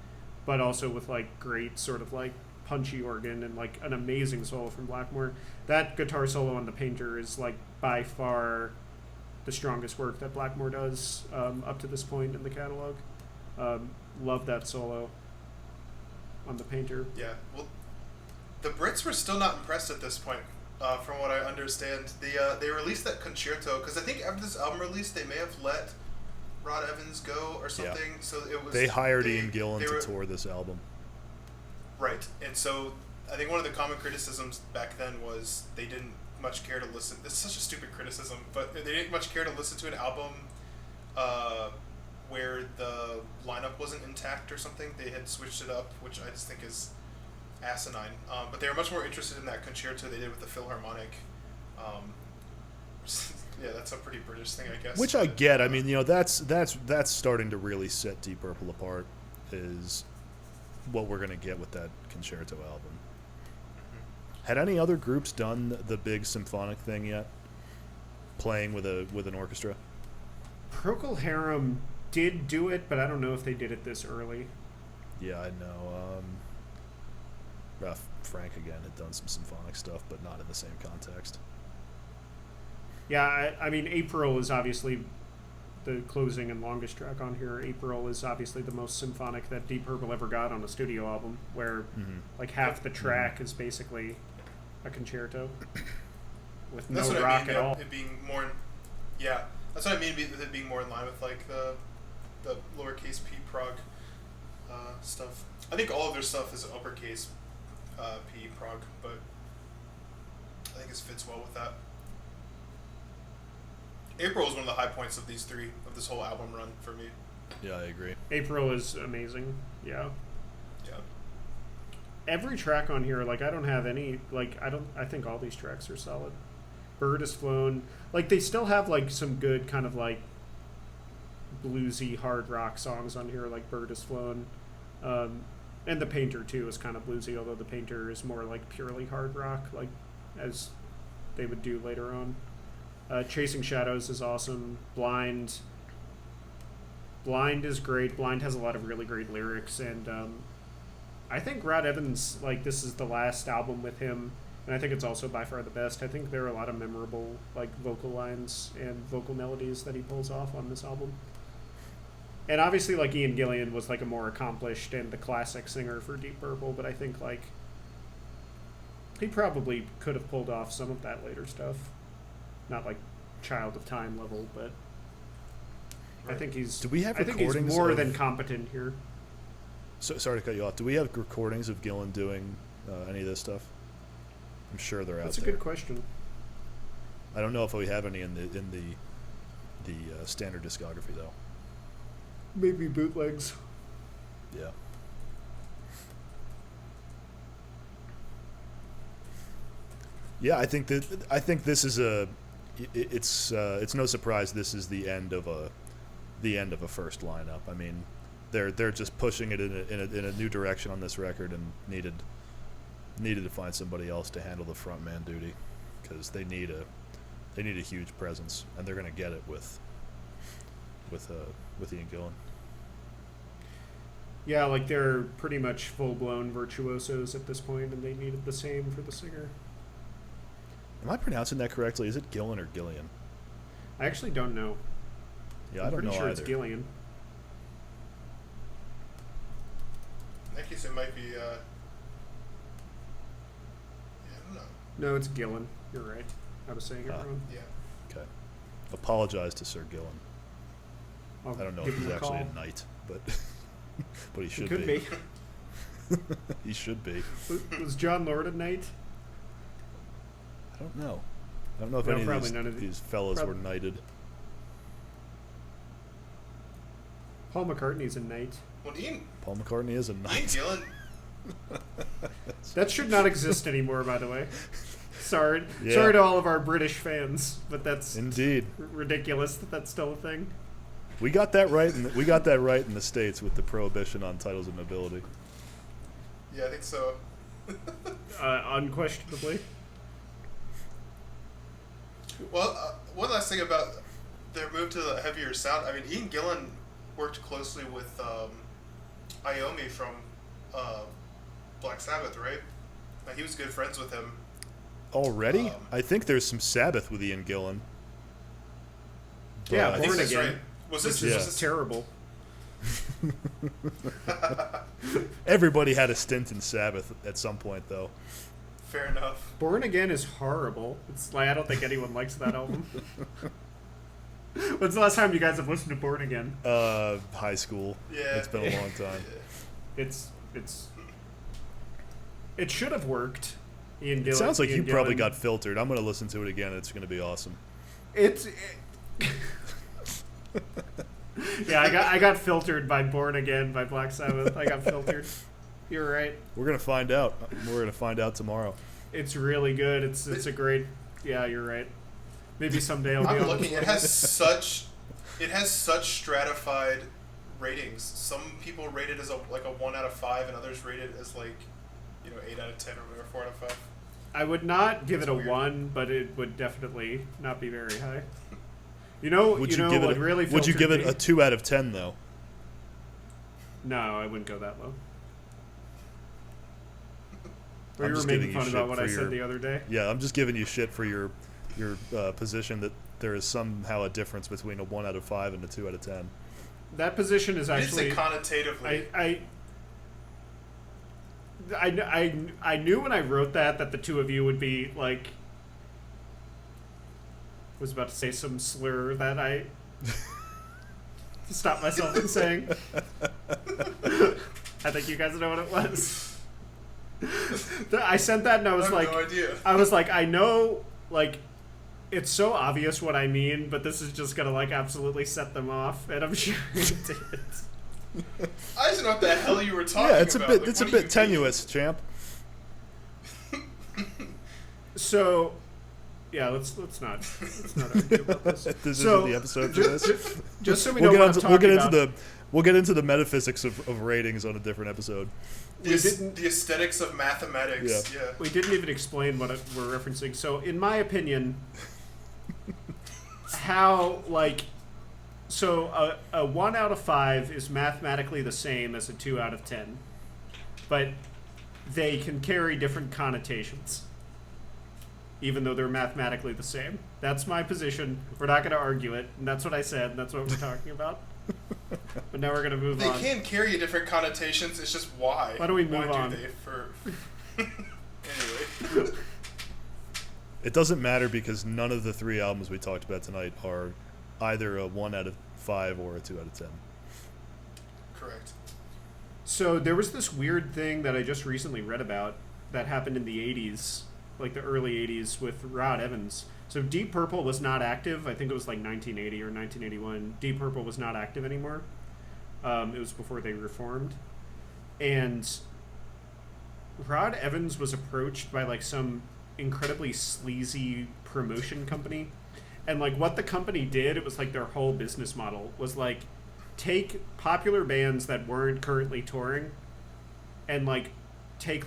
but also with like great sort of like punchy organ and like an amazing solo from Blackmore. That guitar solo on the Painter is like by far the strongest work that Blackmore does up to this point in the catalog. Love that solo on the Painter. Yeah, well, the Brits were still not impressed at this point, from what I understand. They released that concerto because I think after this album release, they may have let Rod Evans go or something. Yeah. So it was they hired Ian Gillan to tour this album. Right, and so I think one of the common criticisms back then was they didn't much care to listen. This is such a stupid criticism, but they didn't much care to listen to an album where the lineup wasn't intact or something. They had switched it up, which I just think is asinine. But they were much more interested in that concerto they did with the Philharmonic. Yeah, that's a pretty British thing, I guess. Which I get. I mean, that's starting to really set Deep Purple apart. Is what we're gonna get with that concerto album. Mm-hmm. Had any other groups done the big symphonic thing yet? Playing with an orchestra? Procol Harum did do it, but I don't know if they did it this early. Yeah, I know. Frank again had done some symphonic stuff, but not in the same context. Yeah, I mean, April is obviously the closing and longest track on here. April is obviously the most symphonic that Deep Purple ever got on a studio album, where like half the track is basically a concerto with no rock at all. It being more, yeah, that's what I mean with it being more in line with like the lowercase p prog stuff. I think all of their stuff is uppercase p prog, but I think it fits well with that. April is one of the high points of this whole album run for me. Yeah, I agree. April is amazing. Yeah. Yeah. Every track on here, like, I don't have any, like, I think all these tracks are solid. Bird Has Flown. Like, they still have, like, some good kind of, like, bluesy hard rock songs on here, like Bird Has Flown. And The Painter, too, is kind of bluesy, although The Painter is more, like, purely hard rock, like, as they would do later on. Chasing Shadows is awesome. Blind is great. Blind has a lot of really great lyrics, and I think Rod Evans, like, this is the last album with him, and I think it's also by far the best. I think there are a lot of memorable, like, vocal lines and vocal melodies that he pulls off on this album. And obviously, like, Ian Gillan was, like, a more accomplished and the classic singer for Deep Purple, but I think, like, he probably could have pulled off some of that later stuff. Not like Child of Time level, but right. I think he's. Do we have I think he's more than competent here. So, sorry to cut you off. Do we have recordings of Gillan doing any of this stuff? I'm sure they're out there. That's a good question. I don't know if we have any in the standard discography though. Maybe bootlegs. Yeah. Yeah, I think this is it's no surprise this is the end of a first lineup. I mean, they're just pushing it in a new direction on this record, and needed to find somebody else to handle the frontman duty, because they need a huge presence, and they're going to get it with Ian Gillan. Yeah, like, they're pretty much full-blown virtuosos at this point, and they needed the same for the singer. Am I pronouncing that correctly? Is it Gillan or Gillian? I actually don't know. Yeah, I don't know I'm pretty sure either. it's Gillian. In that case, it might be. Yeah, I don't know. No, it's Gillan. You're right. I was saying it wrong. Yeah. Okay. Apologize to Sir Gillan. I don't know if he's actually a knight, but but he should could be. He should be. Was John Lord a knight? I don't know. I don't know if any of these fellows were knighted. Paul McCartney's a knight. Well, Paul McCartney is a knight. Ian Gillan. That should not exist anymore, by the way. Sorry Yeah. to all of our British fans, but that's Indeed. ridiculous that that's still a thing. We got that right. We got that right in the States with the prohibition on titles of nobility. Yeah, I think so. Unquestionably. Well, one last thing about their move to the heavier sound. I mean, Ian Gillan worked closely with Iommi from Black Sabbath, right? Like, he was good friends with him. Already? I think there's some Sabbath with Ian Gillan. Yeah, I think Born that's Again. right. Was this This is terrible. Everybody had a stint in Sabbath at some point, though. Fair enough. Born Again is horrible. It's like, I don't think anyone likes that album. When's the last time you guys have listened to Born Again? High school. Yeah. It's been a long time. It's It should have worked. Ian Gillan. It sounds like Ian you probably Gillan. got filtered. I'm going to listen to it again. It's going to be awesome. Yeah, I got filtered by Born Again by Black Sabbath. I got filtered. You're right. We're going to find out. We're going to find out tomorrow. It's really good. It's a great. Yeah, you're right. Maybe someday I'll be I'm on looking. this It has such stratified ratings. Some people rate it as a 1 out of 5, and others rate it as 8 out of 10 or whatever, 4 out of 5. I would not give it a weird. 1, but it would definitely not be very high. Would you give it a 2 out of 10 though? No, I wouldn't go that low. Or I'm you were just making giving you fun shit about what for I said your- the other day. Yeah, I'm just giving you shit for your position that there is somehow a difference between a 1 out of 5 and a 2 out of 10. That position is actually. It's connotatively. I knew when I wrote that the two of you would be like. Was about to say some slur that I stopped myself from saying. I think you guys know what it was. I sent that and I was I have no idea. I was like, I know, it's so obvious what I mean, but this is just gonna absolutely set them off, and I'm sure it did. I just don't know what the hell you were talking Yeah, about. it's a bit tenuous, champ. So, yeah, let's not argue about this. This So, isn't the episode for this. Just so we know what I'm talking about. We'll get into the metaphysics of ratings on a different episode. The aesthetics of mathematics. Yeah. We didn't even explain what we're referencing. So, in my opinion, how a 1 out of 5 is mathematically the same as a 2 out of 10, but they can carry different connotations, even though they're mathematically the same. That's my position. We're not going to argue it, and that's what I said, and that's what we're talking about. But now we're going to move on. They can carry different connotations. It's just why. Why don't we move why on? Do they anyway. It doesn't matter because none of the 3 albums we talked about tonight are either a 1 out of 5 or a 2 out of 10. Correct. So there was this weird thing that I just recently read about that happened in the 80s, the early 80s with Rod Evans. So Deep Purple was not active. I think it was 1980 or 1981. Deep Purple was not active anymore. It was before they reformed. And Rod Evans was approached by some incredibly sleazy promotion company. And what the company did, it was their whole business model was take popular bands that weren't currently touring and take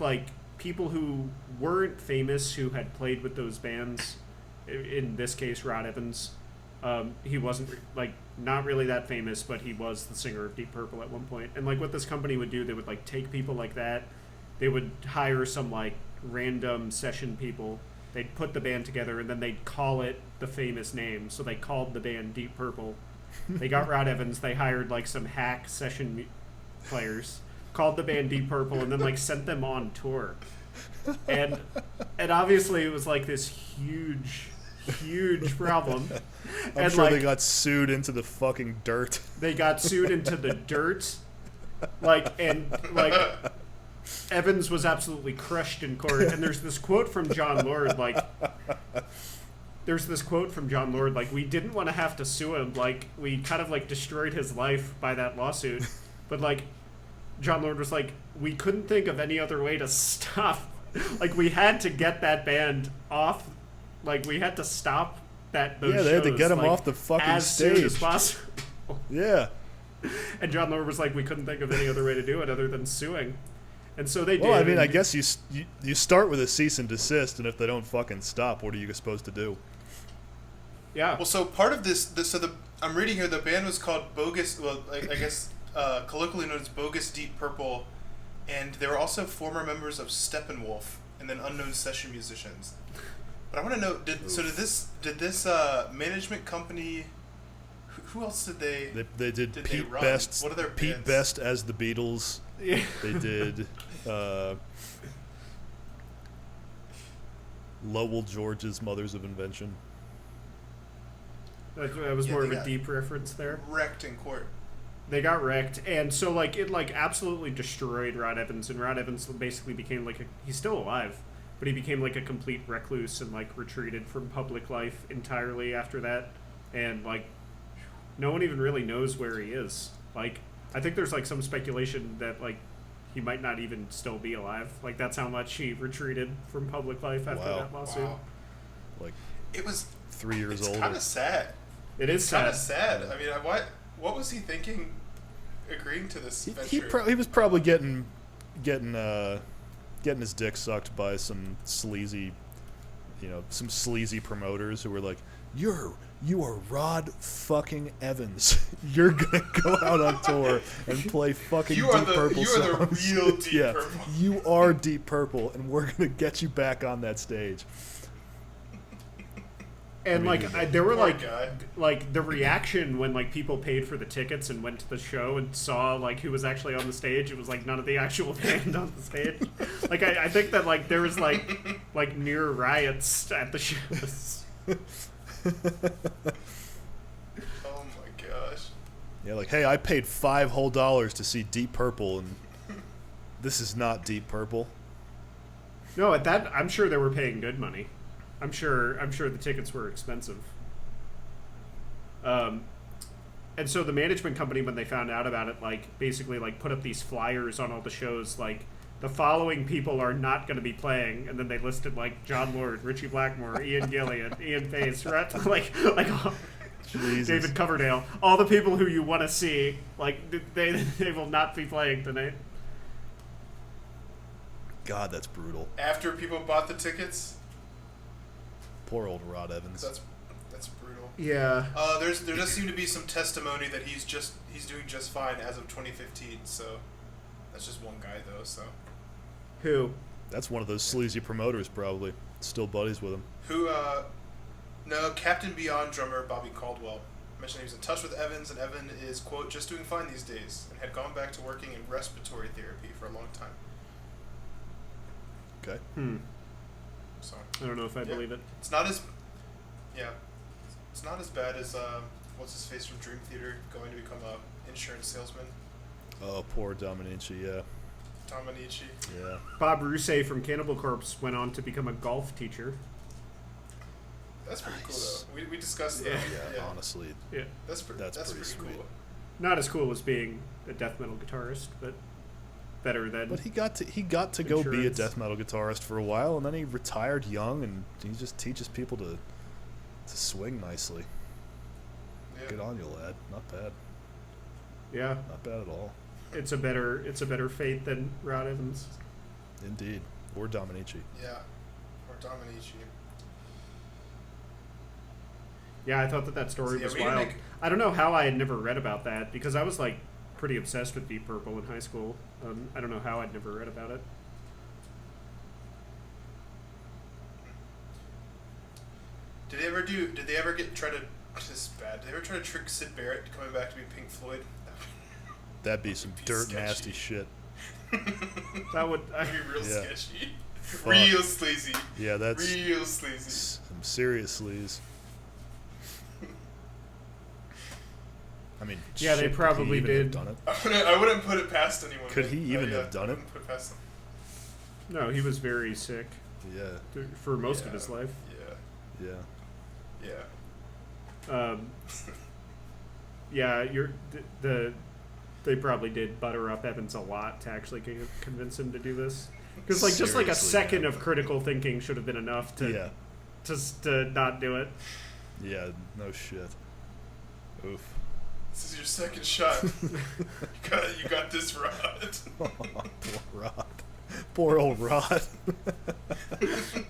people who weren't famous who had played with those bands. In this case, Rod Evans. He wasn't not really that famous, but he was the singer of Deep Purple at one point. And what this company would do, they would take people like that. They would hire some random session people. They'd put the band together and then they'd call it the famous name. So they called the band Deep Purple. They got Rod Evans. They hired some hack session players, called the band Deep Purple, and then sent them on tour. And obviously it was this huge problem. I'm sure they got sued into the fucking dirt. They got sued into the dirt. Evans was absolutely crushed in court. And there's this quote from John Lord, we didn't want to have to sue him. We kind of destroyed his life by that lawsuit. But John Lord was we couldn't think of any other way to stop. We had to get that band off. We had to stop those shows. They had to get him off the fucking as stage. soon as possible. Yeah. And John Lord was we couldn't think of any other way to do it other than suing. And so they did. Well, I mean, I guess you start with a cease and desist, and if they don't fucking stop, what are you supposed to do? Yeah. Well, so part of this I'm reading here, the band was called Bogus, I guess colloquially known as Bogus Deep Purple, and they were also former members of Steppenwolf and then unknown session musicians. But I want to know, did this management company, who else did they? They did they Pete run? Best. What are their Pete bands? Best as the Beatles. Yeah. They did Lowell George's Mothers of Invention. That was Yeah, more they of a got deep reference there. Wrecked in court. They got wrecked, and so like it like absolutely destroyed Rod Evans, and Rod Evans basically became like he's still alive, but he became like a complete recluse and like retreated from public life entirely after that, and like no one even really knows where he is. Like I think there's like some speculation that like he might not even still be alive. Like that's how much he retreated from public life after Wow. that lawsuit. Wow. Like It was 3 years it's old. kind of sad. It is Kind of sad. sad. I mean, what was he thinking, agreeing to this venture? He was probably getting his dick sucked by some sleazy, some sleazy promoters who were like, you are Rod fucking Evans. You're gonna go out on tour and play fucking You are Deep the- Purple you are the songs. real Deep Yeah, Purple. you are Deep Purple, and we're gonna get you back on that stage. And I mean, there were Poor like guy. like the reaction when like people paid for the tickets and went to the show and saw like who was actually on the stage. It was like none of the actual band on the stage. Like I think that like there was like near riots at the shows. Oh my gosh. Yeah, like, hey, I paid $5 whole to see Deep Purple, and this is not Deep Purple. No, at that I'm sure they were paying good money. I'm sure the tickets were expensive. And so the management company, when they found out about it, like basically like put up these flyers on all the shows, like the following people are not going to be playing, and then they listed like John Lord, Richie Blackmore, Ian Gillian, Ian Pace, right? like Jesus. David Coverdale, all the people who you want to see, like they will not be playing tonight. God, that's brutal. After people bought the tickets, Poor old Rod Evans. that's brutal. Yeah. There does seem to be some testimony that he's doing just fine as of 2015. So that's just one guy though. So Who? That's one of those sleazy promoters, probably. Still buddies with him. who? No, Captain Beyond drummer Bobby Caldwell mentioned he was in touch with Evans, and Evan is quote just doing fine these days, and had gone back to working in respiratory therapy for a long time. Okay. So I don't know if I Yeah. believe it. it's not as it's not as bad as what's his face from Dream Theater going to become a insurance salesman, Oh, poor Dominici, yeah. Dominici. Yeah. Bob Rousset from Cannibal Corpse went on to become a golf teacher. That's pretty Nice. cool though. We discussed that. Yeah. Yeah, honestly. Yeah. That's pretty pretty sweet. cool. Not as cool as being a death metal guitarist, but better than. But he got to go be a Insurance. death metal guitarist for a while, and then he retired young, and he just teaches people to swing nicely. Yeah. Good on you, lad. Not bad. Yeah, Not bad at all. it's a better fate than Rod Evans. Indeed. Or Dominici. Yeah. Or Dominici. Yeah, I thought that story Yeah, was we didn't wild. make- I don't know how I had never read about that because I was like pretty obsessed with Deep Purple in high school. I don't know how I'd never read about it. Did they ever this is bad. Did they ever try to trick Sid Barrett coming back to be Pink Floyd? That'd be some Be dirt sketchy. nasty shit. That would. That'd be real Yeah. sketchy. Fuck. Real sleazy. Yeah, that's Real sleazy. some serious sleaze. I mean, Yeah, they shit, could he probably even have did. done it? I wouldn't put it past anyone. Could man. he even yeah, have done I it? wouldn't put it past him. No, he was very sick Yeah, for most of Yeah. his life. Yeah. yeah. Yeah. Yeah, they probably did butter up Evans a lot to actually convince him to do this. Because like just like a Seriously, second man. of critical thinking should have been enough to Yeah, to not do it. yeah, no shit. Oof. This is your second shot. you got this, Rod. Poor Rod. Poor old Rod.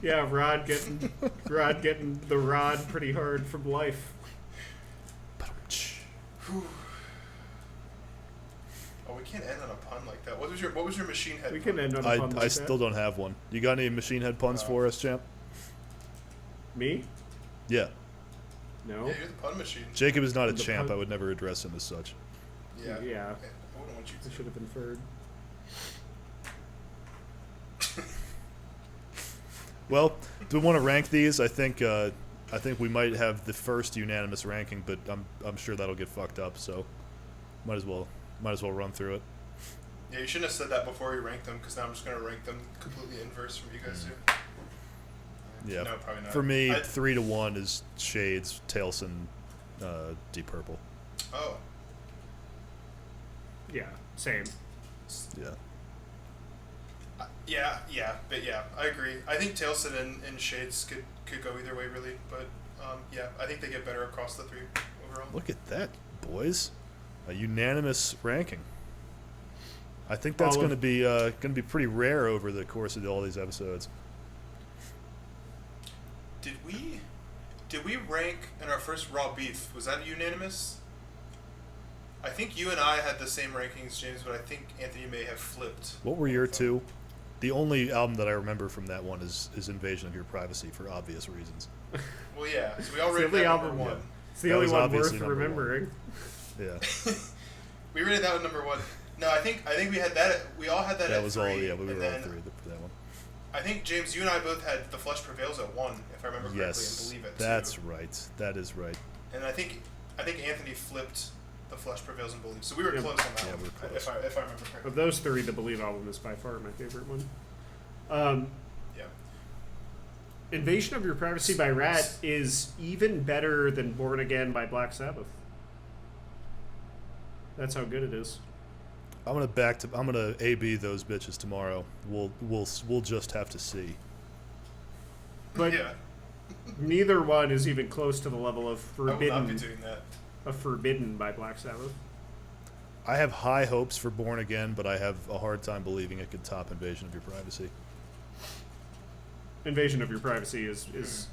Yeah, Rod getting the rod pretty hard from life. Oh, we can't end on a pun like that. What was your machine head? We pun? can end on a pun like I still that. don't have one. You got any machine head puns for us, champ? Me? Yeah. No. Yeah, you're the pun machine. Jacob is not a The champ. pun- I would never address him as such. Yeah. Yeah. Okay. I wouldn't want you I to. should have inferred. Well, do we want to rank these? I think we might have the first unanimous ranking, but I'm sure that'll get fucked up. So Might as well run through it. Yeah, you shouldn't have said that before you ranked them, because now I'm just going to rank them completely inverse from you guys do. Yeah. No, probably not. For me, 3 to 1 is Shades, Tailsyn, Deep Purple. Oh. Yeah, same. Yeah. But I agree. I think Tailsyn and Shades could go either way, really. But yeah, I think they get better across the 3 overall. Look at that, boys! A unanimous ranking. I think that's going to be pretty rare over the course of all these episodes. Did we rank in our first Raw Beef? Was that unanimous? I think you and I had the same rankings, James, but I think Anthony may have flipped. What were your 2? The only album that I remember from that one is Invasion of Your Privacy, for obvious reasons. Well, yeah. So we all rated that number 1. It's the only one worth remembering. Yeah. We rated that one number 1. No, I think we had that. We all had that. That at was 3, all. Yeah, we were then, all 3 for that one. I think James, you and I both had The Flesh Prevails at 1, if I remember correctly, Yes, and Believe it. that's 2. right. That is right. And I think Anthony flipped The Flesh Prevails and Believe. So we were close on that one. We were close. If I remember correctly. Of those 3, the Believe album is by far my favorite one. Yeah. Invasion of Your Privacy by Rat is even better than Born Again by Black Sabbath. That's how good it is. I'm gonna A/B those bitches tomorrow. We'll just have to see. But yeah. neither one is even close to the level of I will not be Forbidden. doing that. Of Forbidden by Black Sabbath. I have high hopes for Born Again, but I have a hard time believing it could top Invasion of Your Privacy. Invasion of Your Privacy is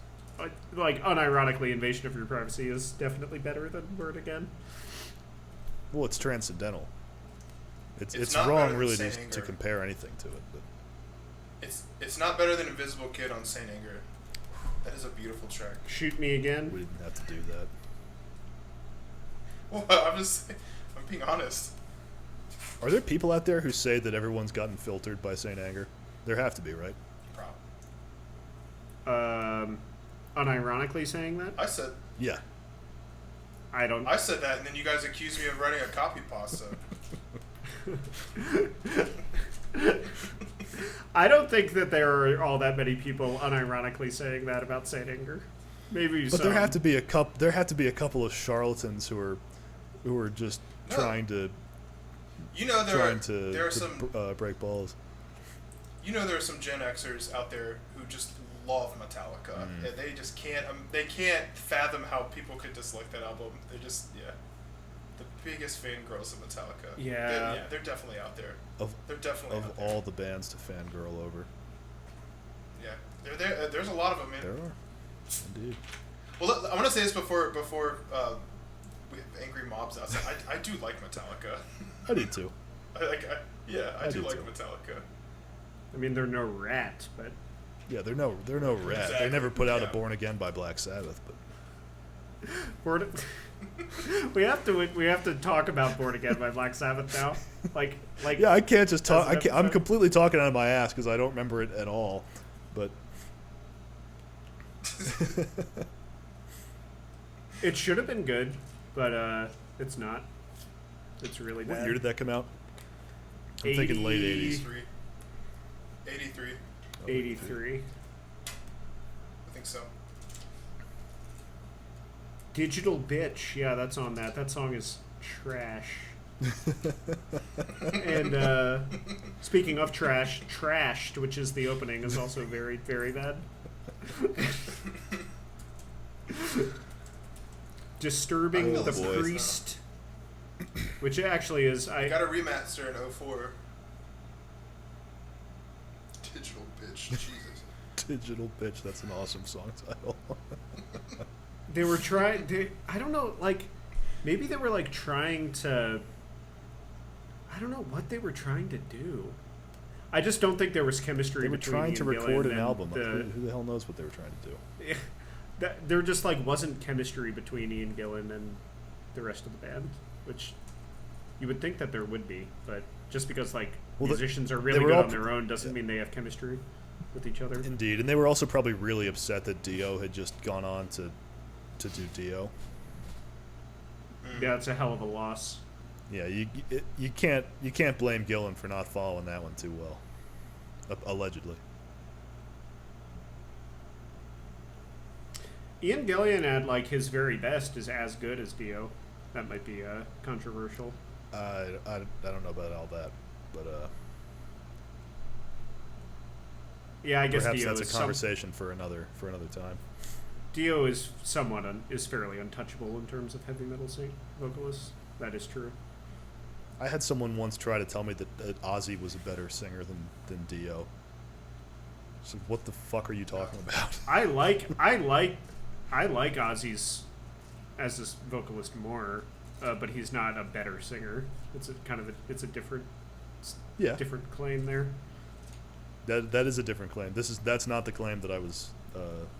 like unironically, Invasion of Your Privacy is definitely better than Born Again. Well, it's transcendental. It's not better wrong than really Saint to Anger. compare anything to it. But It's not better than Invisible Kid on Saint Anger. That is a beautiful track. Shoot Me Again. we didn't have to do that. Well, I'm being honest. Are there people out there who say that everyone's gotten filtered by Saint Anger? There have to be, right? Unironically saying that? I said Yeah. I don't. I said that, and then you guys accused me of writing a copy pasta. I don't think that there are all that many people unironically saying that about Saint Anger. Maybe But some. there have to be a couple of charlatans who are just trying to You know there are some break balls. You know there are some Gen Xers out there who just love Metallica. And they just can't fathom how people could dislike that album. They're just the biggest fangirls of Metallica. Yeah. They're definitely out there. They're definitely Of out there. all the bands to fangirl over. Yeah, they're there. There's a lot of them, man. There are. Indeed. Well, I want to say this before we have angry mobs outside. I do like Metallica. I do too. I do like too. Metallica. I mean, they're no Rat, but Yeah, they're no rat. Exactly. They never put out Yeah. a Born Again by Black Sabbath, but we have to talk about Born Again by Black Sabbath now. Like yeah, I can't just talk. As an I'm episode? completely talking out of my ass because I don't remember it at all. But It should have been good, but it's not. It's really bad. what year did that come out? I'm thinking late 80s. 83. 83. I think so. Digital Bitch. Yeah, that's on that. That song is trash. And speaking of trash, Trashed, which is the opening, is also very, very bad. Disturbing I the feel this Priest, which actually is I got a remaster in 04. Digital bitch. Jesus. Digital Bitch. That's an awesome song title. they were trying. I don't know, like maybe they were like trying to. I don't know what they were trying to do. I just don't think there was chemistry. They were between trying to Ian record Gillan an and album. Who the hell knows what they were trying to do? There just like wasn't chemistry between Ian Gillan and the rest of the band, which you would think that there would be, but just because like musicians are really were good all on their own doesn't mean they have chemistry with each other. Indeed, and they were also probably really upset that Dio had just gone on to do Dio. Yeah, it's a hell of a loss. Yeah, you can't blame Gillen for not following that one too well. Allegedly. Ian Gillian at like his very best is as good as Dio. That might be controversial. I don't know about all that, but yeah, I guess perhaps Dio that's is a conversation for another time. Dio is somewhat is fairly untouchable in terms of heavy metal vocalists. That is true. I had someone once try to tell me that Ozzy was a better singer than Dio. So what the fuck are you talking about? I like Ozzy's as this vocalist more, but he's not a better singer. It's a different different claim there. That is a different claim. That's not the claim that I was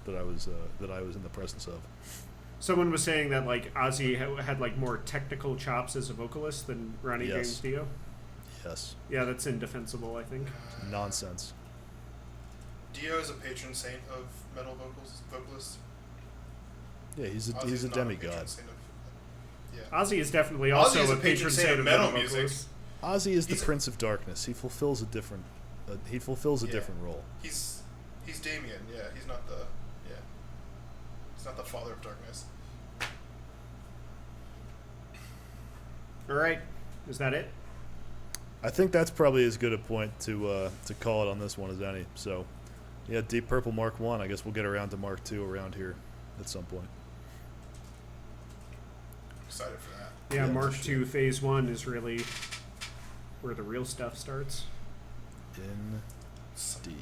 in the presence of. Someone was saying that like Ozzy had like more technical chops as a vocalist than Ronnie James Dio. Yes. Yeah, that's indefensible, I think. Nonsense. Dio is a patron saint of metal vocalists. Yeah, he's a demigod. Ozzy is definitely also Ozzy is a patron saint of metal music. Ozzy is the Prince of Darkness. He fulfills a different role. He's Damien. Yeah, he's not the father of darkness. All right, is that it? I think that's probably as good a point to call it on this one as any. So, yeah, Deep Purple Mark 1. I guess we'll get around to Mark 2 around here at some point. I'm excited for that. Yeah, Mark 2 Phase 1 is really where the real stuff starts. Indeed.